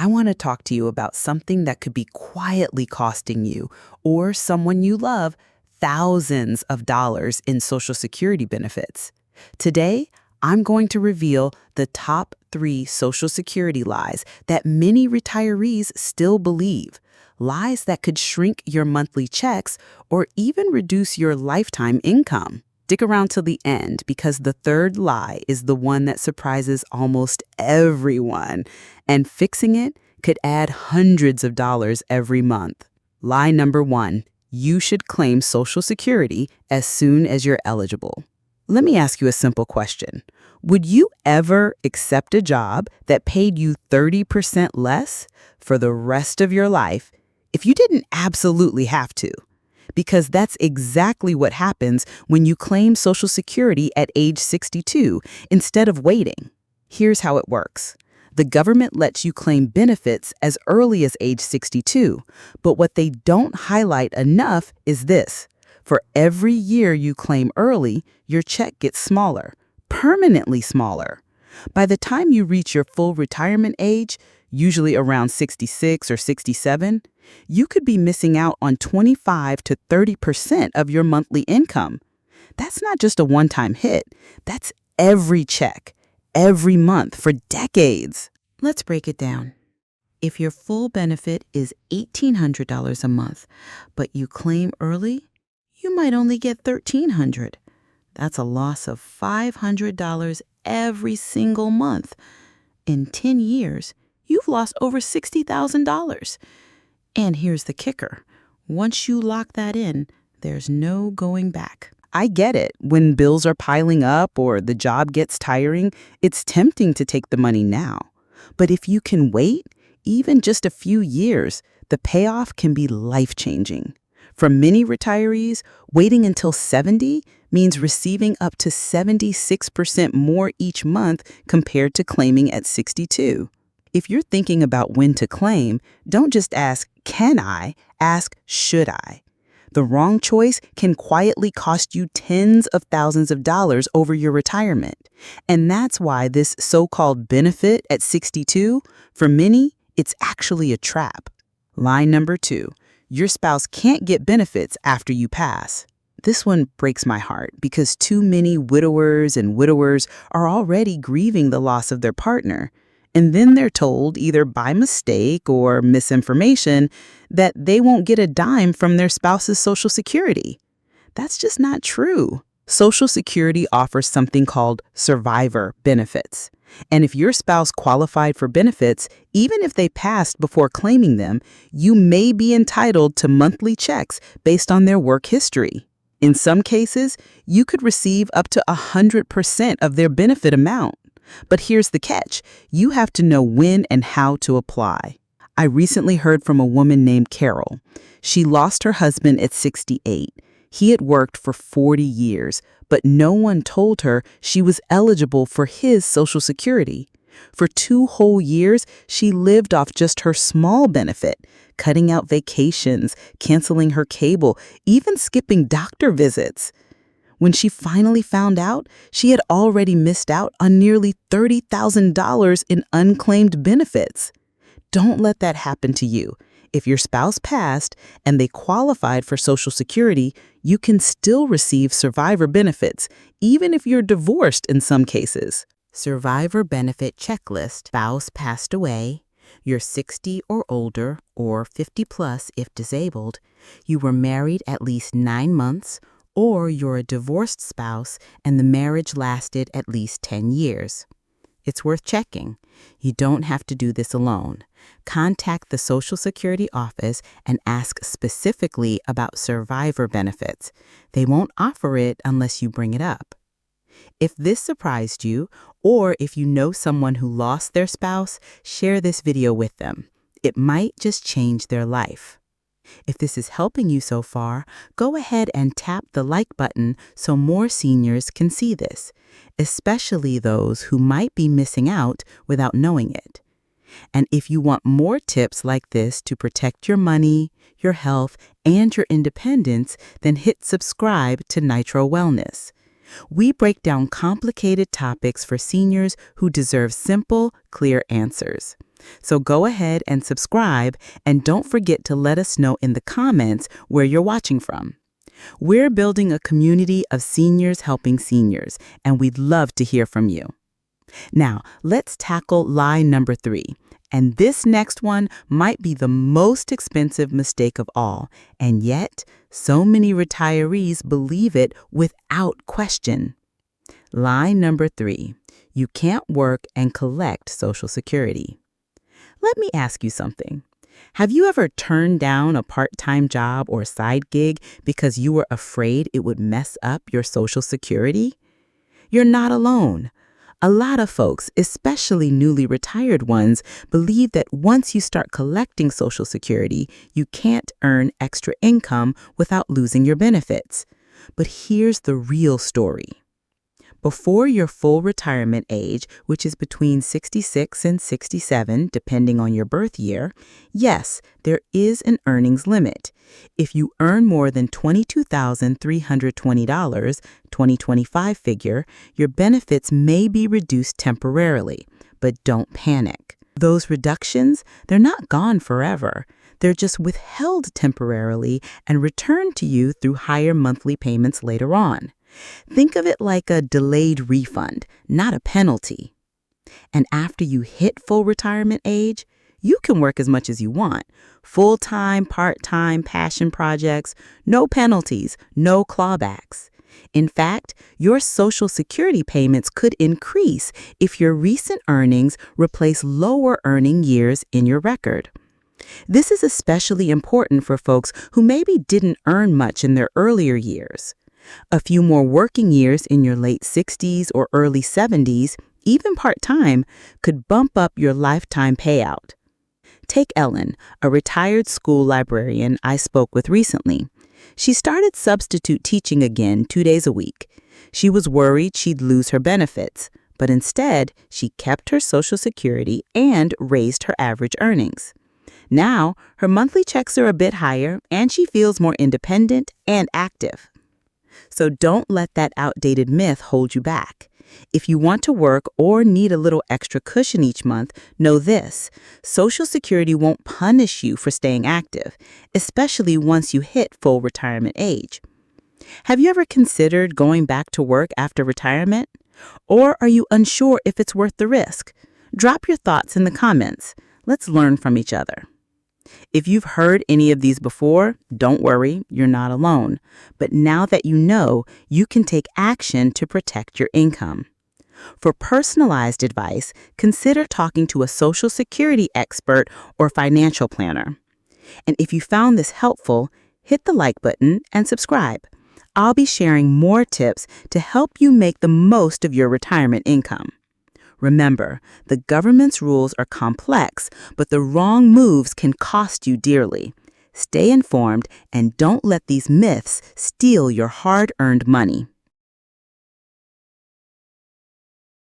I want to talk to you about something that could be quietly costing you or someone you love thousands of dollars in Social Security benefits. Today, I'm going to reveal the top 3 Social Security lies that many retirees still believe. Lies that could shrink your monthly checks or even reduce your lifetime income. Stick around till the end because the third lie is the one that surprises almost everyone, and fixing it could add hundreds of dollars every month. Lie number 1, you should claim Social Security as soon as you're eligible. Let me ask you a simple question. Would you ever accept a job that paid you 30% less for the rest of your life if you didn't absolutely have to? Because that's exactly what happens when you claim Social Security at age 62 instead of waiting. Here's how it works. The government lets you claim benefits as early as age 62, but what they don't highlight enough is this. For every year you claim early, your check gets smaller, permanently smaller. By the time you reach your full retirement age, usually around 66 or 67, you could be missing out on 25 to 30% of your monthly income. That's not just a one-time hit. That's every check, every month for decades. Let's break it down. If your full benefit is $1,800 a month, but you claim early, you might only get $1,300. That's a loss of $500 every single month. In 10 years, you've lost over $60,000. And here's the kicker. Once you lock that in, there's no going back. I get it. When bills are piling up or the job gets tiring, it's tempting to take the money now. But if you can wait, even just a few years, the payoff can be life-changing. For many retirees, waiting until 70 means receiving up to 76% more each month compared to claiming at 62. If you're thinking about when to claim, don't just ask, can I? Ask, should I? The wrong choice can quietly cost you tens of thousands of dollars over your retirement. And that's why this so-called benefit at 62, for many, it's actually a trap. Line number 2, your spouse can't get benefits after you pass. This one breaks my heart because too many widowers and widowers are already grieving the loss of their partner. And then they're told, either by mistake or misinformation, that they won't get a dime from their spouse's Social Security. That's just not true. Social Security offers something called survivor benefits. And if your spouse qualified for benefits, even if they passed before claiming them, you may be entitled to monthly checks based on their work history. In some cases, you could receive up to 100% of their benefit amount. But here's the catch. You have to know when and how to apply. I recently heard from a woman named Carol. She lost her husband at 68. He had worked for 40 years, but no one told her she was eligible for his Social Security. For 2 whole years, she lived off just her small benefit, cutting out vacations, canceling her cable, even skipping doctor visits. When she finally found out, she had already missed out on nearly $30,000 in unclaimed benefits. Don't let that happen to you. If your spouse passed and they qualified for Social Security, you can still receive survivor benefits, even if you're divorced in some cases. Survivor benefit checklist: spouse passed away, you're 60 or older or 50 plus if disabled, you were married at least 9 months, or you're a divorced spouse and the marriage lasted at least 10 years. It's worth checking. You don't have to do this alone. Contact the Social Security office and ask specifically about survivor benefits. They won't offer it unless you bring it up. If this surprised you, or if you know someone who lost their spouse, share this video with them. It might just change their life. If this is helping you so far, go ahead and tap the like button so more seniors can see this, especially those who might be missing out without knowing it. And if you want more tips like this to protect your money, your health, and your independence, then hit subscribe to Nitro Wellness. We break down complicated topics for seniors who deserve simple, clear answers. So go ahead and subscribe, and don't forget to let us know in the comments where you're watching from. We're building a community of seniors helping seniors, and we'd love to hear from you. Now, let's tackle lie number 3. And this next one might be the most expensive mistake of all, and yet so many retirees believe it without question. Lie number 3. You can't work and collect Social Security. Let me ask you something. Have you ever turned down a part-time job or side gig because you were afraid it would mess up your Social Security? You're not alone. A lot of folks, especially newly retired ones, believe that once you start collecting Social Security, you can't earn extra income without losing your benefits. But here's the real story. Before your full retirement age, which is between 66 and 67, depending on your birth year, yes, there is an earnings limit. If you earn more than $22,320, 2025 figure, your benefits may be reduced temporarily, but don't panic. Those reductions, they're not gone forever. They're just withheld temporarily and returned to you through higher monthly payments later on. Think of it like a delayed refund, not a penalty. And after you hit full retirement age, you can work as much as you want. Full-time, part-time, passion projects, no penalties, no clawbacks. In fact, your Social Security payments could increase if your recent earnings replace lower earning years in your record. This is especially important for folks who maybe didn't earn much in their earlier years. A few more working years in your late 60s or early 70s, even part-time, could bump up your lifetime payout. Take Ellen, a retired school librarian I spoke with recently. She started substitute teaching again 2 days a week. She was worried she'd lose her benefits, but instead, she kept her Social Security and raised her average earnings. Now, her monthly checks are a bit higher, and she feels more independent and active. So don't let that outdated myth hold you back. If you want to work or need a little extra cushion each month, know this: Social Security won't punish you for staying active, especially once you hit full retirement age. Have you ever considered going back to work after retirement? Or are you unsure if it's worth the risk? Drop your thoughts in the comments. Let's learn from each other. If you've heard any of these before, don't worry, you're not alone. But now that you know, you can take action to protect your income. For personalized advice, consider talking to a Social Security expert or financial planner. And if you found this helpful, hit the like button and subscribe. I'll be sharing more tips to help you make the most of your retirement income. Remember, the government's rules are complex, but the wrong moves can cost you dearly. Stay informed and don't let these myths steal your hard-earned money.